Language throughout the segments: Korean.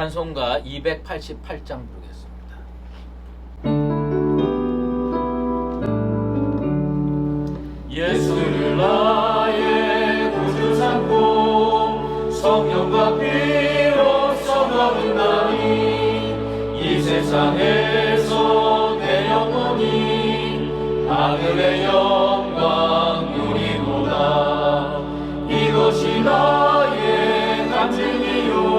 찬송가 288장 부르겠습니다. 예수를 나의 구주 삼고 성령과 피로 써가는다니 이 세상에서 내 영혼이 하늘의 영광 누리도다. 이것이 나의 간증이요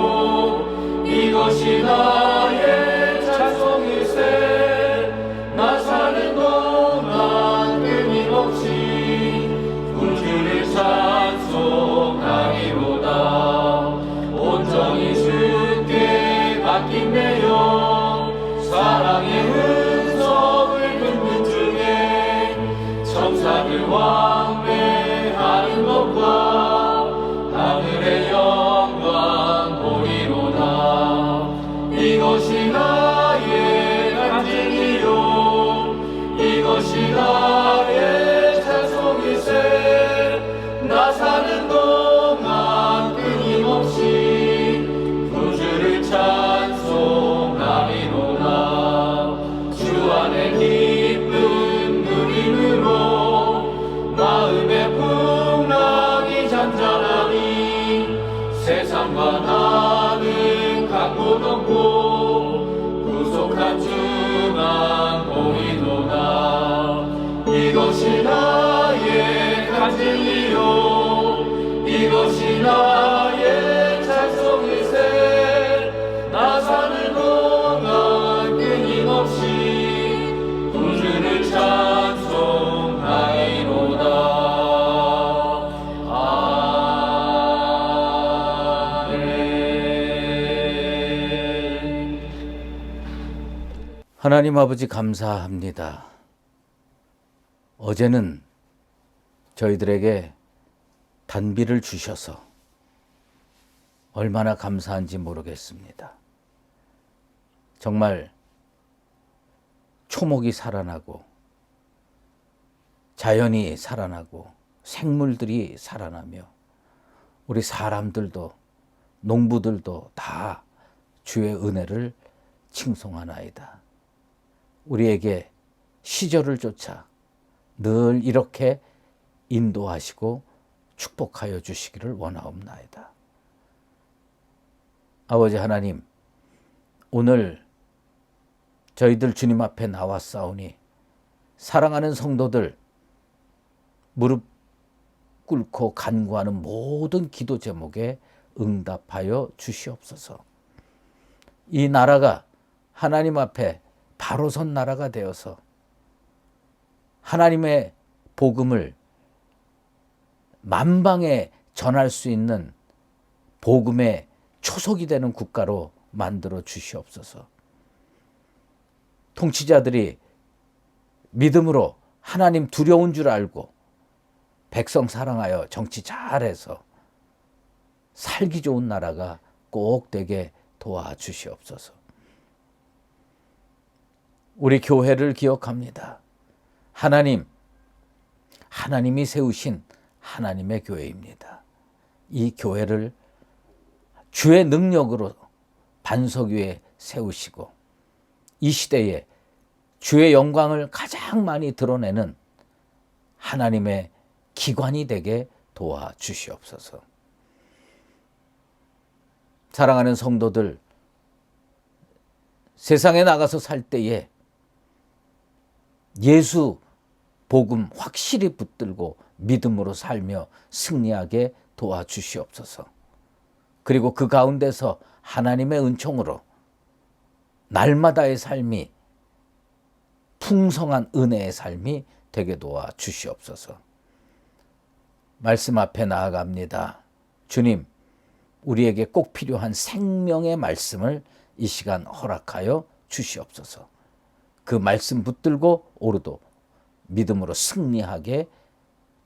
이것이 나의 찬송일세. 나 사는 동안 끊임없이 구주를 찬송하리로다. 온전히 주께 맡긴 내 영 사랑의 음성을 듣는 중에 천사들 왕래하는 것과 하늘의 영광 보리로다. 이것이 나의 간증이요 이것이 나의 찬송일세. 나 사는 동안 끊임없이 구주를 찬송하리로다. 주 안에 기쁨 누림으로 마음의 풍랑이 잔잔하니 세상과 나는 각곳 없고 구속한 주만 보이도다. 이것이 나의 간증이요 이것이 나의 찬송일세. 나 사는 동안 끊임없이 구주를 찬송하리로다. 아멘. 하나님 아버지 감사합니다. 어제는 저희들에게 단비를 주셔서 얼마나 감사한지 모르겠습니다. 정말 초목이 살아나고 자연이 살아나고 생물들이 살아나며 우리 사람들도 농부들도 다 주의 은혜를 칭송하나이다. 우리에게 시절을 쫓아 늘 이렇게 인도하시고 축복하여 주시기를 원하옵나이다. 아버지 하나님, 오늘 저희들 주님 앞에 나왔사오니 사랑하는 성도들 무릎 꿇고 간구하는 모든 기도 제목에 응답하여 주시옵소서. 이 나라가 하나님 앞에 바로 선 나라가 되어서 하나님의 복음을 만방에 전할 수 있는 복음의 초석이 되는 국가로 만들어 주시옵소서. 통치자들이 믿음으로 하나님 두려운 줄 알고 백성 사랑하여 정치 잘해서 살기 좋은 나라가 꼭 되게 도와주시옵소서. 우리 교회를 기억합니다. 하나님이 세우신 하나님의 교회입니다. 이 교회를 주의 능력으로 반석 위에 세우시고 이 시대에 주의 영광을 가장 많이 드러내는 하나님의 기관이 되게 도와주시옵소서. 사랑하는 성도들, 세상에 나가서 살 때에 예수 복음 확실히 붙들고 믿음으로 살며 승리하게 도와주시옵소서. 그리고 그 가운데서 하나님의 은총으로 날마다의 삶이 풍성한 은혜의 삶이 되게 도와주시옵소서. 말씀 앞에 나아갑니다. 주님, 우리에게 꼭 필요한 생명의 말씀을 이 시간 허락하여 주시옵소서. 그 말씀 붙들고 오르도 믿음으로 승리하게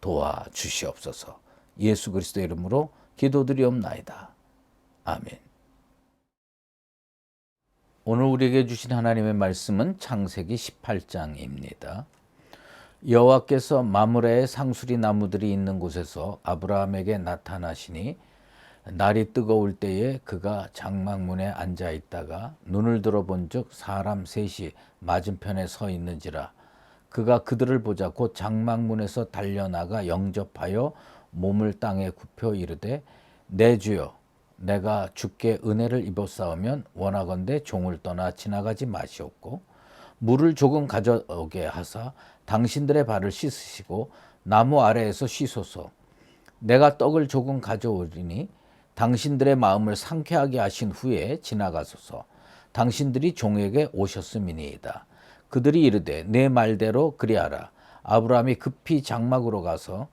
도와주시옵소서. 예수 그리스도의 이름으로 기도드리옵나이다. 아멘. 오늘 우리에게 주신 하나님의 말씀은 창세기 18장입니다. 여호와께서 마므레의 상수리 나무들이 있는 곳에서 아브라함에게 나타나시니 날이 뜨거울 때에 그가 장막문에 앉아 있다가 눈을 들어본즉 사람 셋이 맞은편에 서 있는지라. 그가 그들을 보자 곧 장막문에서 달려나가 영접하여 몸을 땅에 굽혀 이르되 내 주여 내가 주께 은혜를 입었사오면 원하건대 종을 떠나 지나가지 마시옵고 물을 조금 가져오게 하사 당신들의 발을 씻으시고 나무 아래에서 쉬소서. 내가 떡을 조금 가져오리니 당신들의 마음을 상쾌하게 하신 후에 지나가소서. 당신들이 종에게 오셨음이니이다. 그들이 이르되 내 말대로 그리하라. 아브라함이 급히 장막으로 가서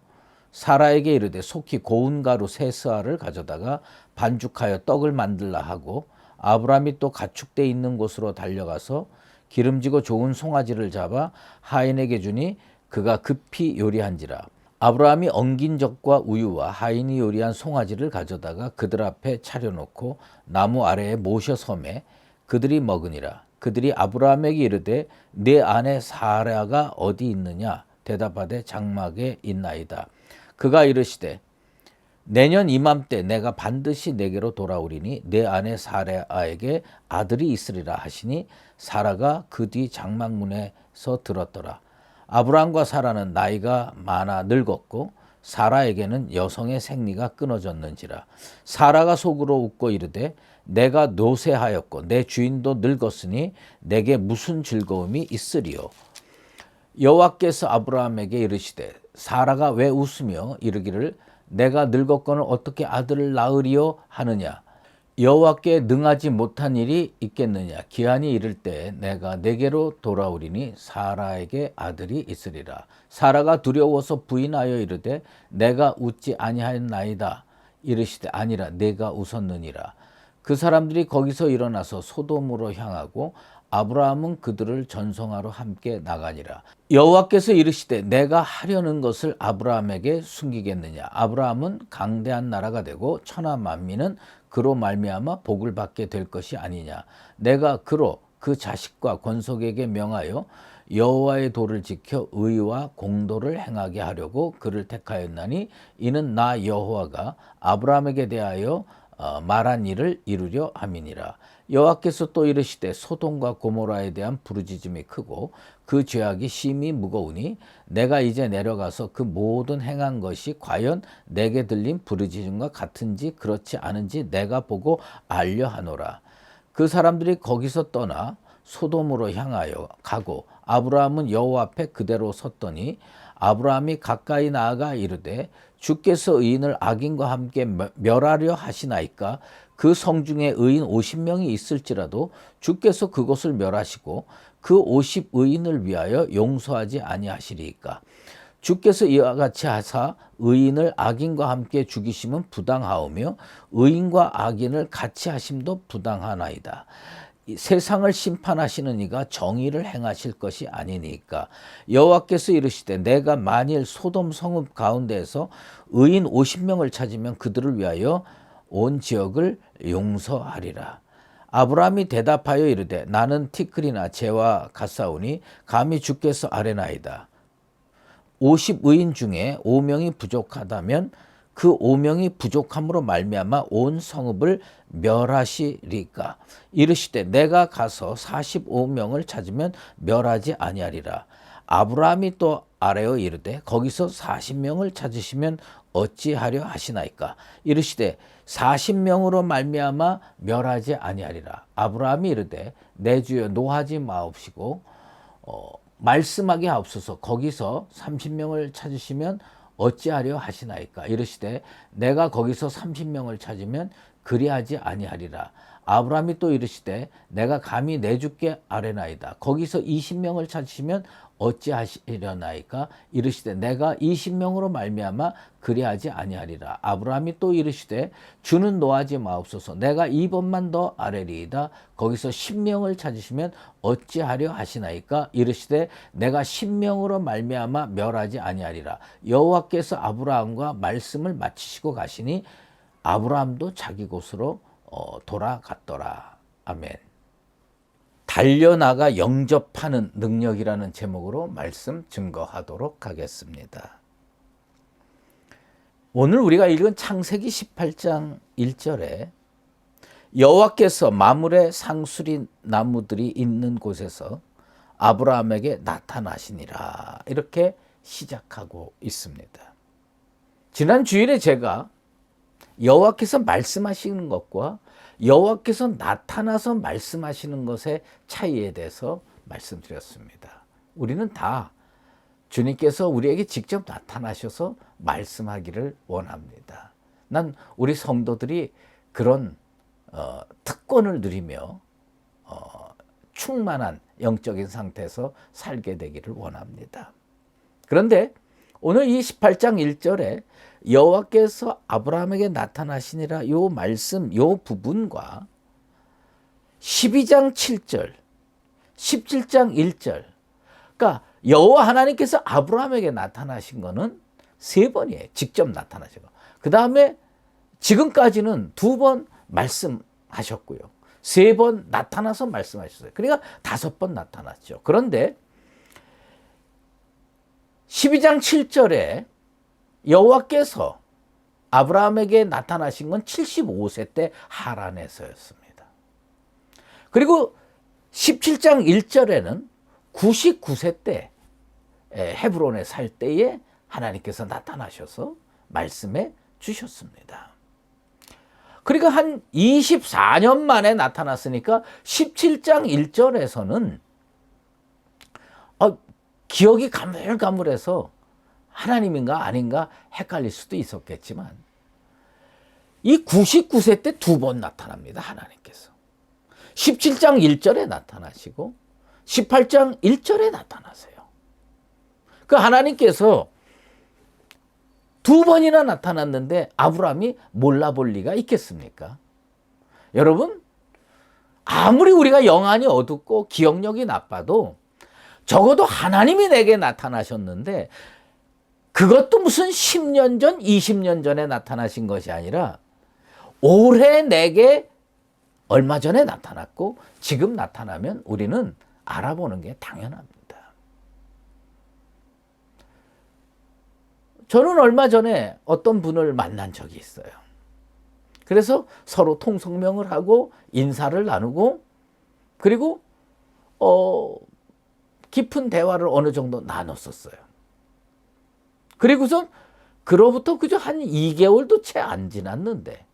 사라에게 이르되 속히 고운 가루 세 스아를 가져다가 반죽하여 떡을 만들라 하고 아브라함이 또 가축대 있는 곳으로 달려가서 기름지고 좋은 송아지를 잡아 하인에게 주니 그가 급히 요리한지라. 아브라함이 엉긴 젖과 우유와 하인이 요리한 송아지를 가져다가 그들 앞에 차려놓고 나무 아래에 모셔 섬에 그들이 먹으니라. 그들이 아브라함에게 이르되 네 아내 사라가 어디 있느냐 대답하되 장막에 있나이다. 그가 이르시되 내년 이맘때 내가 반드시 내게로 돌아오리니 내 아내 사라에게 아들이 있으리라 하시니 사라가 그 뒤 장막문에서 들었더라. 아브라함과 사라는 나이가 많아 늙었고 사라에게는 여성의 생리가 끊어졌는지라. 사라가 속으로 웃고 이르되 내가 노쇠하였고 내 주인도 늙었으니 내게 무슨 즐거움이 있으리요. 여호와께서 아브라함에게 이르시되 사라가 왜 웃으며 이르기를 내가 늙었거늘 어떻게 아들을 낳으리요 하느냐. 여호와께 능하지 못한 일이 있겠느냐. 기한이 이를 때 내가 내게로 돌아오리니 사라에게 아들이 있으리라. 사라가 두려워서 부인하여 이르되 내가 웃지 아니하였나이다. 이르시되 아니라 내가 웃었느니라. 그 사람들이 거기서 일어나서 소돔으로 향하고 아브라함은 그들을 전송하러 함께 나가니라. 여호와께서 이르시되 내가 하려는 것을 아브라함에게 숨기겠느냐. 아브라함은 강대한 나라가 되고 천하 만민은 그로 말미암아 복을 받게 될 것이 아니냐. 내가 그로 그 자식과 권속에게 명하여 여호와의 도를 지켜 의와 공도를 행하게 하려고 그를 택하였나니 이는 나 여호와가 아브라함에게 대하여 말한 일을 이루려 함이니라. 여호와께서 또 이르시되 소돔과 고모라에 대한 부르짖음이 크고 그 죄악이 심히 무거우니 내가 이제 내려가서 그 모든 행한 것이 과연 내게 들린 부르짖음과 같은지 그렇지 않은지 내가 보고 알려 하노라. 그 사람들이 거기서 떠나 소돔으로 향하여 가고 아브라함은 여호와 앞에 그대로 섰더니 아브라함이 가까이 나아가 이르되 주께서 의인을 악인과 함께 멸하려 하시나이까. 그 성중에 의인 50명이 있을지라도 주께서 그것을 멸하시고 그 50의인을 위하여 용서하지 아니하시리이까. 주께서 이와 같이 하사 의인을 악인과 함께 죽이심은 부당하오며 의인과 악인을 같이 하심도 부당하나이다. 세상을 심판하시는 이가 정의를 행하실 것이 아니니까. 여호와께서 이르시되 내가 만일 소돔 성읍 가운데에서 의인 50명을 찾으면 그들을 위하여 온 지역을 용서하리라. 아브라함이 대답하여 이르되 나는 티끌이나 재와 같사오니 감히 주께서 아뢰나이다. 50의인 중에 5명이 부족하다면 그 5명이 부족함으로 말미암아 온 성읍을 멸하시리까. 이르시되 내가 가서 45명을 찾으면 멸하지 아니하리라. 아브라함이 또 아뢰어 이르되 거기서 40명을 찾으시면 어찌하려 하시나이까. 이르시되 40명으로 말미암아 멸하지 아니하리라. 아브라함이 이르되 내 주여 노하지 마옵시고 말씀하게 하옵소서. 거기서 30명을 찾으시면 어찌하려 하시나이까. 이르시되 내가 거기서 30명을 찾으면 그리하지 아니하리라. 아브라함이 또 이르시되 내가 감히 내 주께 아뢰나이다. 거기서 20명을 찾으시면 어찌하시려나이까. 이르시되 내가 20명으로 말미암아 그리하지 아니하리라. 아브라함이 또 이르시되 주는 노하지 마옵소서. 내가 2번만 더 아뢰리이다. 거기서 10명을 찾으시면 어찌하려 하시나이까. 이르시되 내가 10명으로 말미암아 멸하지 아니하리라. 여호와께서 아브라함과 말씀을 마치시고 가시니 아브라함도 자기 곳으로 돌아갔더라. 아멘. 달려나가 영접하는 능력이라는 제목으로 말씀 증거하도록 하겠습니다. 오늘 우리가 읽은 창세기 18장 1절에 여호와께서 마물의 상수리 나무들이 있는 곳에서 아브라함에게 나타나시니라 이렇게 시작하고 있습니다. 지난 주일에 제가 여호와께서 말씀하시는 것과 여호와께서 나타나서 말씀하시는 것의 차이에 대해서 말씀드렸습니다. 우리는 다 주님께서 우리에게 직접 나타나셔서 말씀하기를 원합니다. 난 우리 성도들이 그런 특권을 누리며 충만한 영적인 상태에서 살게 되기를 원합니다. 그런데 오늘 이 18장 1절에 여호와께서 아브라함에게 나타나시니라 이 말씀, 이 부분과 12장 7절, 17장 1절, 그러니까 여호와 하나님께서 아브라함에게 나타나신 거는 3번이에요. 직접 나타나신 거. 그 다음에 지금까지는 2번 말씀하셨고요. 3번 나타나서 말씀하셨어요. 그러니까 5번 나타났죠. 그런데 12장 7절에 여호와께서 아브라함에게 나타나신 건 75세 때 하란에서였습니다. 그리고 17장 1절에는 99세 때 헤브론에 살 때에 하나님께서 나타나셔서 말씀해 주셨습니다. 그러니까 한 24년 만에 나타났으니까 17장 1절에서는 기억이 가물가물해서 하나님인가 아닌가 헷갈릴 수도 있었겠지만 이 99세 때 2번 나타납니다. 하나님께서 17장 1절에 나타나시고 18장 1절에 나타나세요. 그 하나님께서 2번이나 나타났는데 아브라함이 몰라볼 리가 있겠습니까? 여러분, 아무리 우리가 영안이 어둡고 기억력이 나빠도 적어도 하나님이 내게 나타나셨는데 그것도 무슨 10년 전, 20년 전에 나타나신 것이 아니라 올해 내게 얼마 전에 나타났고 지금 나타나면 우리는 알아보는 게 당연합니다. 저는 얼마 전에 어떤 분을 만난 적이 있어요. 그래서 서로 통성명을 하고 인사를 나누고 그리고 깊은 대화를 어느 정도 나눴었어요. 그리고서 그로부터 그저 한 2개월도 채 안 지났는데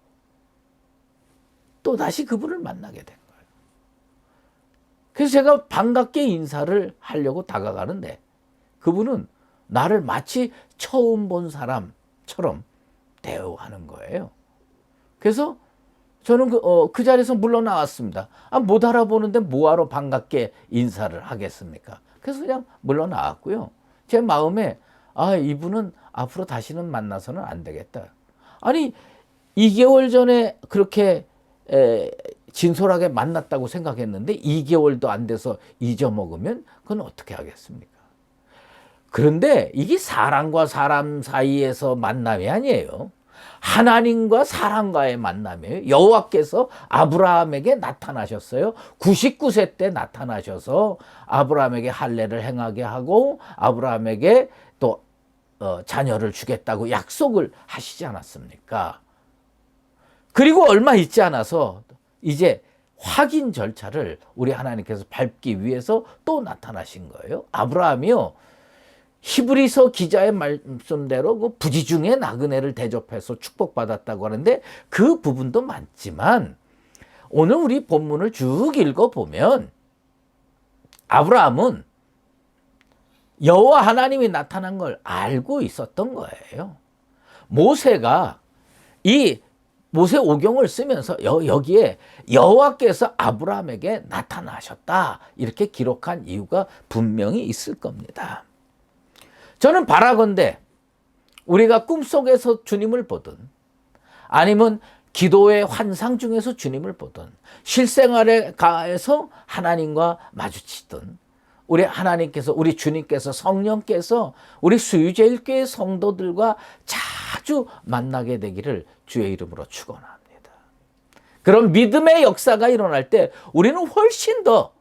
또 다시 그분을 만나게 된 거예요. 그래서 제가 반갑게 인사를 하려고 다가가는데 그분은 나를 마치 처음 본 사람처럼 대우하는 거예요. 그래서 저는 그 자리에서 물러나왔습니다. 못 알아보는데 뭐하러 반갑게 인사를 하겠습니까? 그래서 그냥 물러나왔고요. 제 마음에 이분은 앞으로 다시는 만나서는 안 되겠다. 아니 2개월 전에 그렇게 진솔하게 만났다고 생각했는데 2개월도 안 돼서 잊어먹으면 그건 어떻게 하겠습니까? 그런데 이게 사람과 사람 사이에서 만남이 아니에요. 하나님과 사람과의 만남이에요. 여호와께서 아브라함에게 나타나셨어요. 99세 때 나타나셔서 아브라함에게 할례를 행하게 하고 아브라함에게 또 자녀를 주겠다고 약속을 하시지 않았습니까? 그리고 얼마 있지 않아서 이제 확인 절차를 우리 하나님께서 밟기 위해서 또 나타나신 거예요. 아브라함이요. 히브리서 기자의 말씀대로 그 부지 중에 나그네를 대접해서 축복받았다고 하는데 그 부분도 많지만 오늘 우리 본문을 쭉 읽어보면 아브라함은 여호와 하나님이 나타난 걸 알고 있었던 거예요. 모세가 이 모세 오경을 쓰면서 여기에 여호와께서 아브라함에게 나타나셨다 이렇게 기록한 이유가 분명히 있을 겁니다. 저는 바라건대 우리가 꿈속에서 주님을 보든 아니면 기도의 환상 중에서 주님을 보든 실생활에 가해서 하나님과 마주치든 우리 하나님께서 우리 주님께서 성령께서 우리 수유제일교회 성도들과 자주 만나게 되기를 주의 이름으로 축원합니다. 그런 믿음의 역사가 일어날 때 우리는 훨씬 더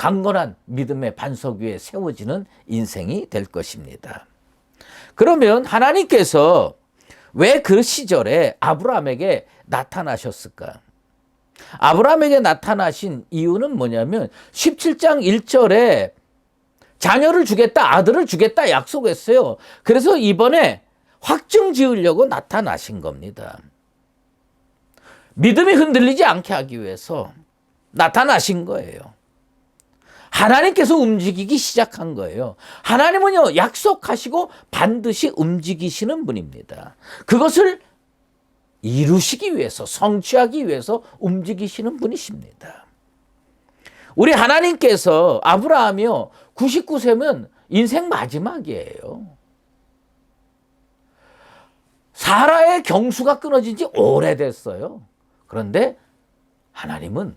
강건한 믿음의 반석 위에 세워지는 인생이 될 것입니다. 그러면 하나님께서 왜 그 시절에 아브라함에게 나타나셨을까? 아브라함에게 나타나신 이유는 뭐냐면 17장 1절에 자녀를 주겠다, 아들을 주겠다 약속했어요. 그래서 이번에 확증 지으려고 나타나신 겁니다. 믿음이 흔들리지 않게 하기 위해서 나타나신 거예요. 하나님께서 움직이기 시작한 거예요. 하나님은요, 약속하시고 반드시 움직이시는 분입니다. 그것을 이루시기 위해서, 성취하기 위해서 움직이시는 분이십니다. 우리 하나님께서 아브라함이요, 99세면 인생 마지막이에요. 사라의 경수가 끊어진 지 오래됐어요. 그런데 하나님은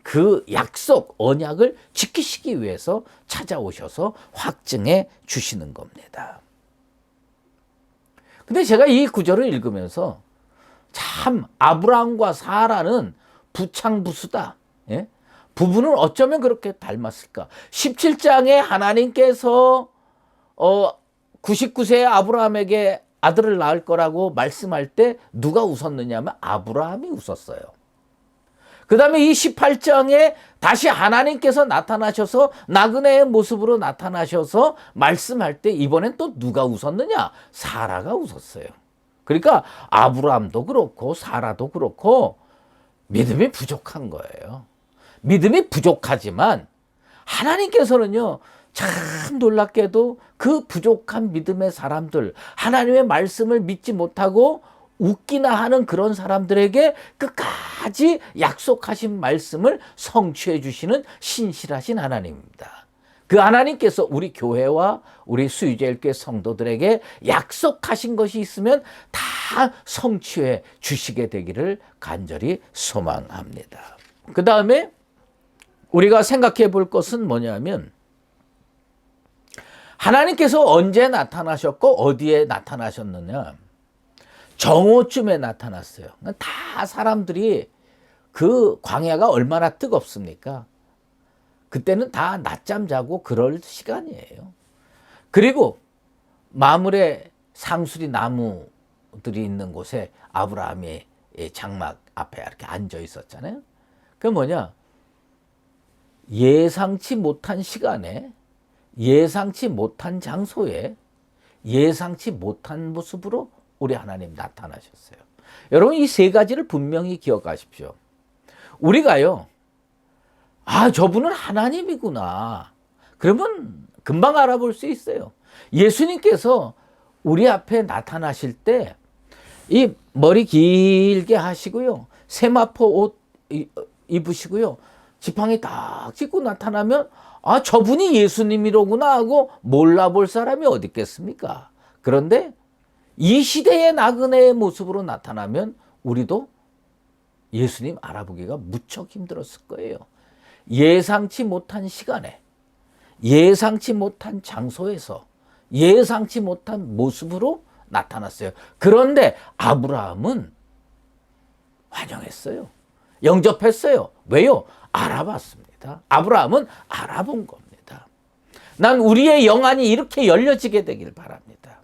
그 약속, 언약을 지키시기 위해서 찾아오셔서 확증해 주시는 겁니다. 근데 제가 이 구절을 읽으면서 참 아브라함과 사라는 부창부수다. 예? 부부는 어쩌면 그렇게 닮았을까? 17장에 하나님께서 99세의 아브라함에게 아들을 낳을 거라고 말씀할 때 누가 웃었느냐 하면 아브라함이 웃었어요. 그 다음에 이 18장에 다시 하나님께서 나타나셔서 나그네의 모습으로 나타나셔서 말씀할 때 이번엔 또 누가 웃었느냐? 사라가 웃었어요. 그러니까 아브라함도 그렇고 사라도 그렇고 믿음이 부족한 거예요. 믿음이 부족하지만 하나님께서는요, 참 놀랍게도 그 부족한 믿음의 사람들, 하나님의 말씀을 믿지 못하고 웃기나 하는 그런 사람들에게 끝까지 약속하신 말씀을 성취해 주시는 신실하신 하나님입니다. 그 하나님께서 우리 교회와 우리 수유제일교회 성도들에게 약속하신 것이 있으면 다 성취해 주시게 되기를 간절히 소망합니다. 그 다음에 우리가 생각해 볼 것은 뭐냐면 하나님께서 언제 나타나셨고 어디에 나타나셨느냐? 정오쯤에 나타났어요. 다 사람들이 그 광야가 얼마나 뜨겁습니까? 그때는 다 낮잠 자고 그럴 시간이에요. 그리고 마물에 상수리 나무들이 있는 곳에 아브라함이 장막 앞에 이렇게 앉아 있었잖아요. 그게 뭐냐? 예상치 못한 시간에, 예상치 못한 장소에, 예상치 못한 모습으로 우리 하나님 나타나셨어요. 여러분, 이 세 가지를 분명히 기억하십시오. 우리가요, 저분은 하나님이구나. 그러면 금방 알아볼 수 있어요. 예수님께서 우리 앞에 나타나실 때 이 머리 길게 하시고요, 세마포 옷 입으시고요, 지팡이 딱 짚고 나타나면 저분이 예수님이로구나 하고 몰라볼 사람이 어디 있겠습니까? 그런데 이 시대의 나그네의 모습으로 나타나면 우리도 예수님 알아보기가 무척 힘들었을 거예요. 예상치 못한 시간에, 예상치 못한 장소에서, 예상치 못한 모습으로 나타났어요. 그런데 아브라함은 환영했어요. 영접했어요. 왜요? 알아봤습니다. 아브라함은 알아본 겁니다. 난 우리의 영안이 이렇게 열려지게 되길 바랍니다.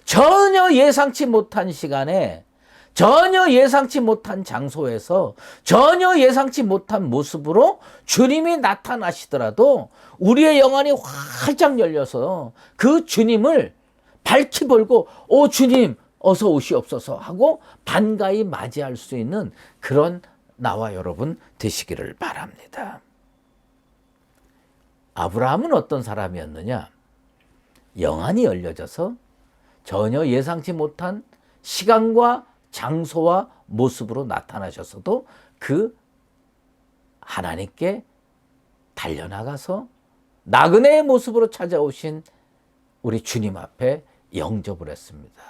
전혀 예상치 못한 시간에, 전혀 예상치 못한 장소에서, 전혀 예상치 못한 모습으로 주님이 나타나시더라도 우리의 영안이 활짝 열려서 그 주님을 발치 벌고 주님 어서 오시옵소서 하고 반가이 맞이할 수 있는 그런 나와 여러분 되시기를 바랍니다. 아브라함은 어떤 사람이었느냐? 영안이 열려져서 전혀 예상치 못한 시간과 장소와 모습으로 나타나셨어도 그 하나님께 달려나가서 나그네의 모습으로 찾아오신 우리 주님 앞에 영접을 했습니다.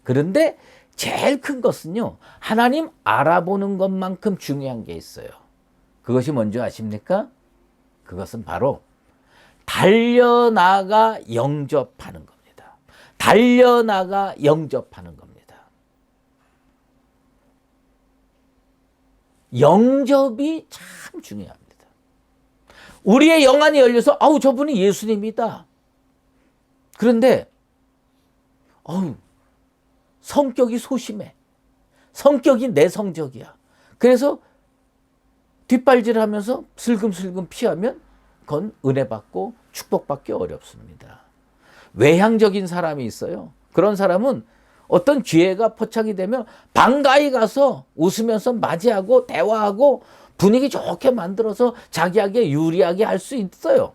그런데 제일 큰 것은요, 하나님 알아보는 것만큼 중요한 게 있어요. 그것이 뭔지 아십니까? 그것은 바로 달려나가 영접하는 겁니다. 달려나가 영접하는 겁니다. 영접이 참 중요합니다. 우리의 영안이 열려서 저분이 예수님이다. 그런데 성격이 소심해. 성격이 내성적이야. 그래서 뒷발질하면서 슬금슬금 피하면 그건 은혜 받고 축복받기 어렵습니다. 외향적인 사람이 있어요. 그런 사람은 어떤 기회가 포착이 되면 반가이 가서 웃으면서 맞이하고 대화하고 분위기 좋게 만들어서 자기에게 유리하게 할 수 있어요.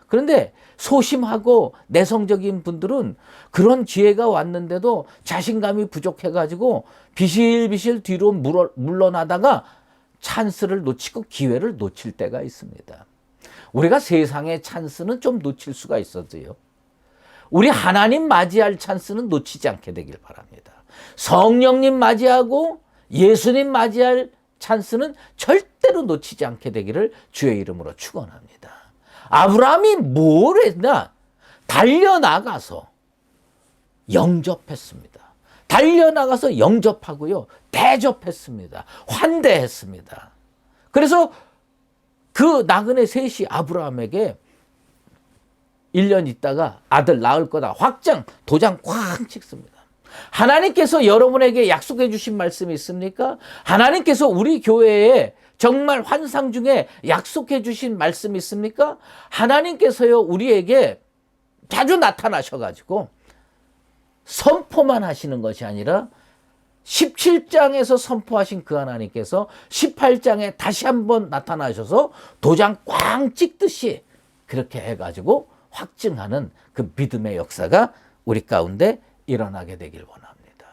그런데 소심하고 내성적인 분들은 그런 기회가 왔는데도 자신감이 부족해가지고 비실비실 뒤로 물러나다가 찬스를 놓치고 기회를 놓칠 때가 있습니다. 우리가 세상의 찬스는 좀 놓칠 수가 있어도요, 우리 하나님 맞이할 찬스는 놓치지 않게 되길 바랍니다. 성령님 맞이하고 예수님 맞이할 찬스는 절대로 놓치지 않게 되기를 주의 이름으로 축원합니다. 아브라함이 뭘 했나? 달려나가서 영접했습니다. 달려나가서 영접하고요, 대접했습니다. 환대했습니다. 그래서 그 나그네 셋이 아브라함에게 1년 있다가 아들 낳을 거다 확정, 도장 꽉 찍습니다. 하나님께서 여러분에게 약속해 주신 말씀이 있습니까? 하나님께서 우리 교회에 정말 환상 중에 약속해 주신 말씀이 있습니까? 하나님께서요, 우리에게 자주 나타나셔가지고 선포만 하시는 것이 아니라 17장에서 선포하신 그 하나님께서 18장에 다시 한번 나타나셔서 도장 꽝 찍듯이 그렇게 해가지고 확증하는 그 믿음의 역사가 우리 가운데 일어나게 되길 원합니다.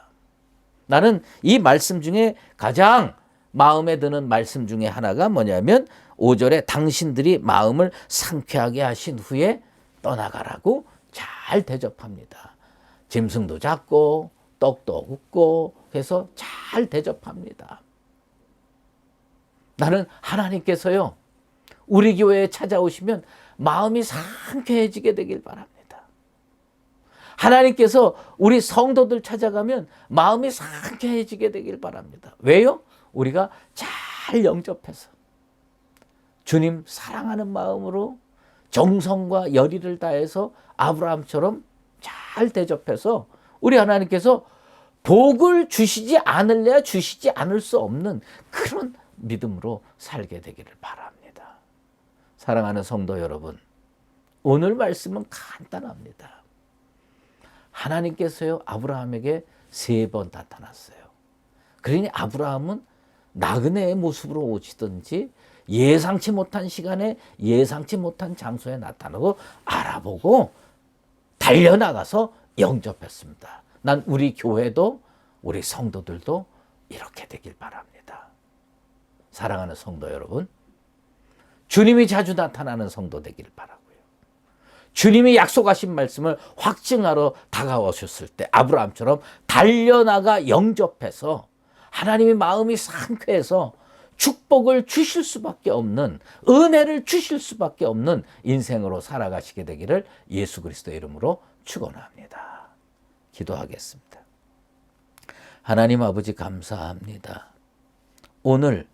나는 이 말씀 중에 가장 마음에 드는 말씀 중에 하나가 뭐냐면 5절에 당신들이 마음을 상쾌하게 하신 후에 떠나가라고 잘 대접합니다. 짐승도 잡고 떡도 굽고 해서 잘 대접합니다. 나는 하나님께서요, 우리 교회에 찾아오시면 마음이 상쾌해지게 되길 바랍니다. 하나님께서 우리 성도들 찾아가면 마음이 상쾌해지게 되길 바랍니다. 왜요? 우리가 잘 영접해서 주님 사랑하는 마음으로 정성과 열의를 다해서 아브라함처럼 잘 대접해서 우리 하나님께서 복을 주시지 않을래야 주시지 않을 수 없는 그런 믿음으로 살게 되기를 바랍니다. 사랑하는 성도 여러분, 오늘 말씀은 간단합니다. 하나님께서요, 아브라함에게 3번 나타났어요. 그러니 아브라함은 나그네의 모습으로 오시든지 예상치 못한 시간에 예상치 못한 장소에 나타나고 알아보고 달려나가서 영접했습니다. 난 우리 교회도 우리 성도들도 이렇게 되길 바랍니다. 사랑하는 성도 여러분, 주님이 자주 나타나는 성도 되기를 바라고요. 주님이 약속하신 말씀을 확증하러 다가오셨을 때 아브라함처럼 달려나가 영접해서 하나님의 마음이 상쾌해서 축복을 주실 수밖에 없는, 은혜를 주실 수밖에 없는 인생으로 살아가시게 되기를 예수 그리스도의 이름으로 축원합니다. 기도하겠습니다. 하나님 아버지 감사합니다. 오늘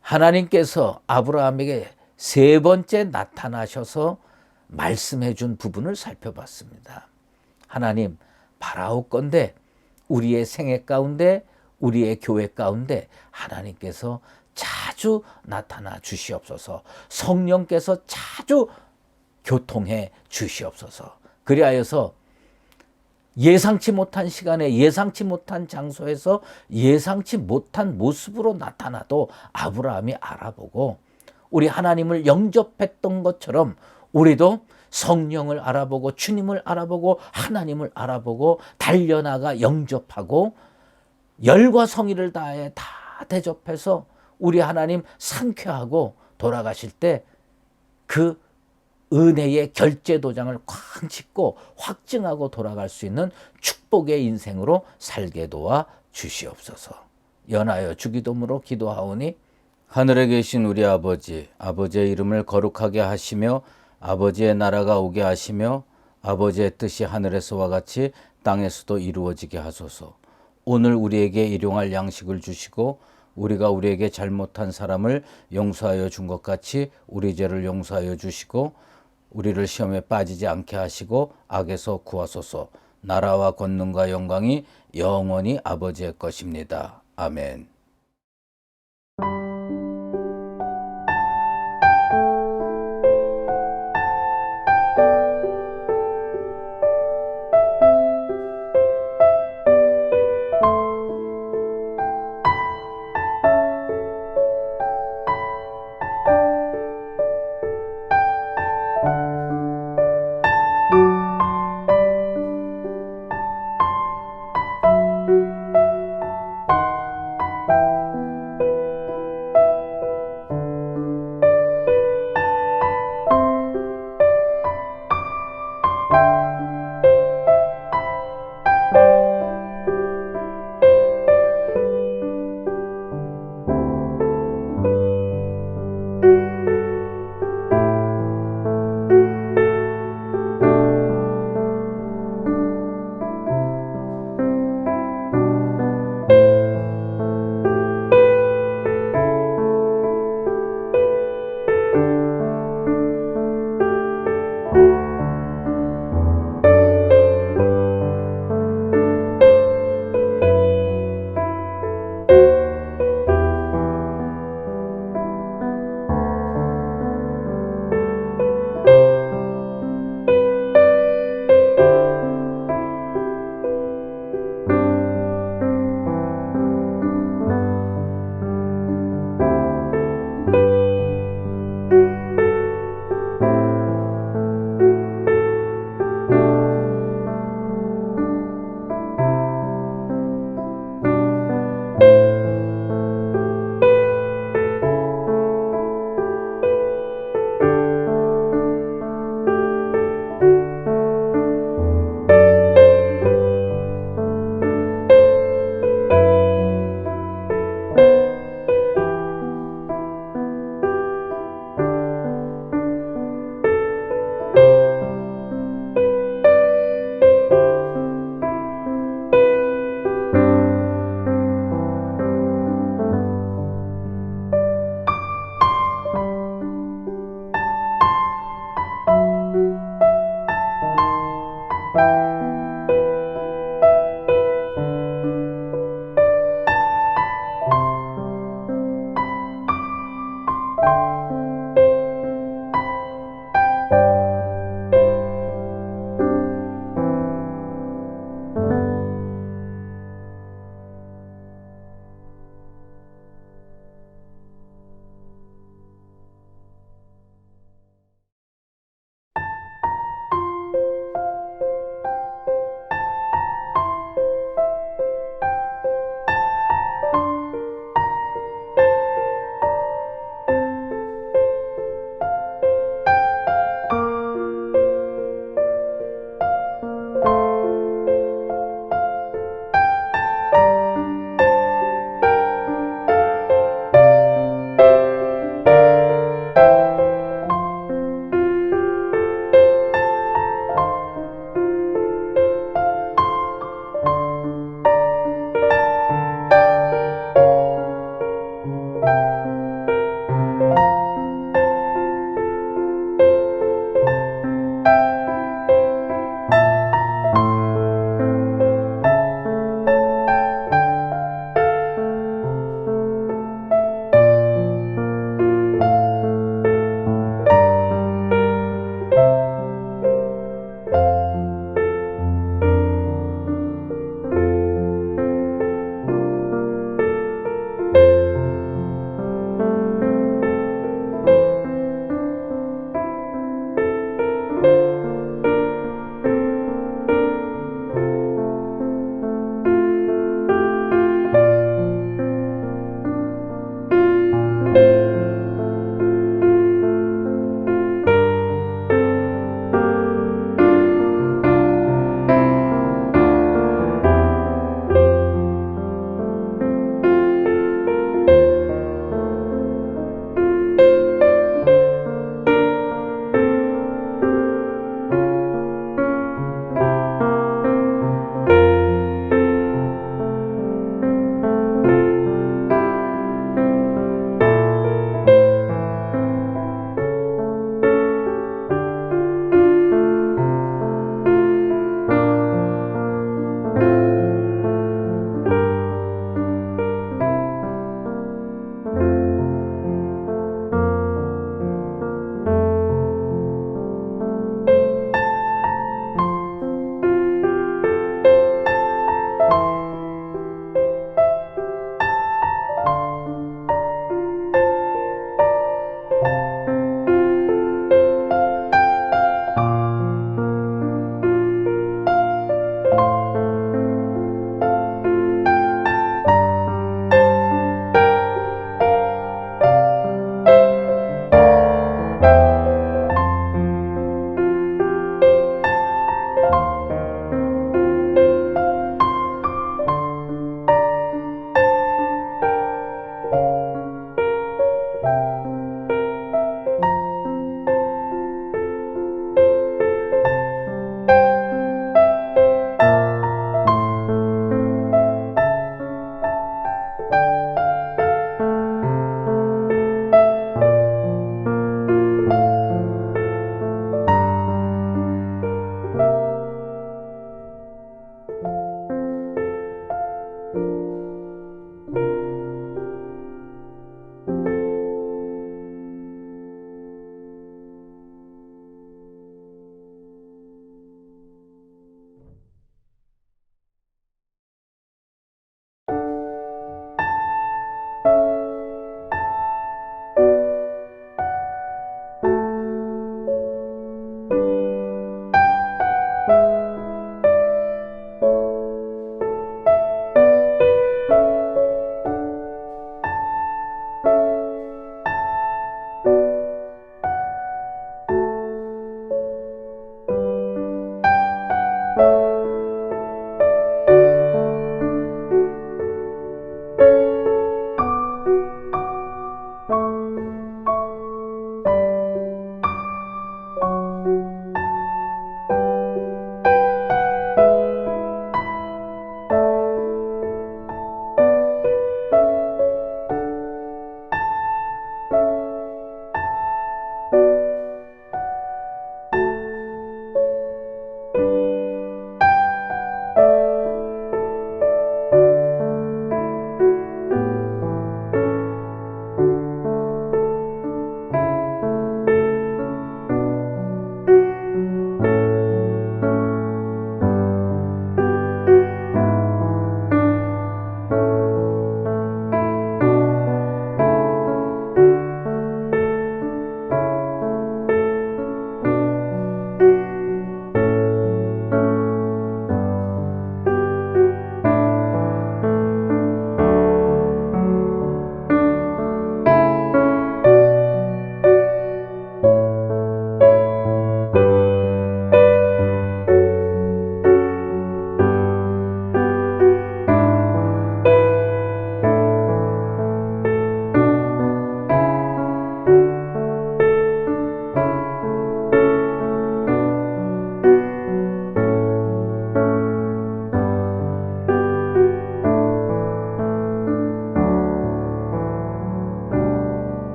하나님께서 아브라함에게 3번째 나타나셔서 말씀해 준 부분을 살펴봤습니다. 하나님, 바라옵건대 우리의 생애 가운데, 우리의 교회 가운데 하나님께서 자주 나타나 주시옵소서. 성령께서 자주 교통해 주시옵소서. 그리하여서 예상치 못한 시간에 예상치 못한 장소에서 예상치 못한 모습으로 나타나도 아브라함이 알아보고 우리 하나님을 영접했던 것처럼 우리도 성령을 알아보고 주님을 알아보고 하나님을 알아보고 달려나가 영접하고 열과 성의를 다해 다 대접해서 우리 하나님 상쾌하고 돌아가실 때 그 은혜의 결제 도장을 쾅 찍고 확증하고 돌아갈 수 있는 축복의 인생으로 살게 도와 주시옵소서. 연하여 주기도문으로 기도하오니 하늘에 계신 우리 아버지, 아버지의 이름을 거룩하게 하시며 아버지의 나라가 오게 하시며 아버지의 뜻이 하늘에서와 같이 땅에서도 이루어지게 하소서. 오늘 우리에게 일용할 양식을 주시고 우리가 우리에게 잘못한 사람을 용서하여 준 것 같이 우리 죄를 용서하여 주시고 우리를 시험에 빠지지 않게 하시고 악에서 구하소서. 나라와 권능과 영광이 영원히 아버지의 것입니다. 아멘.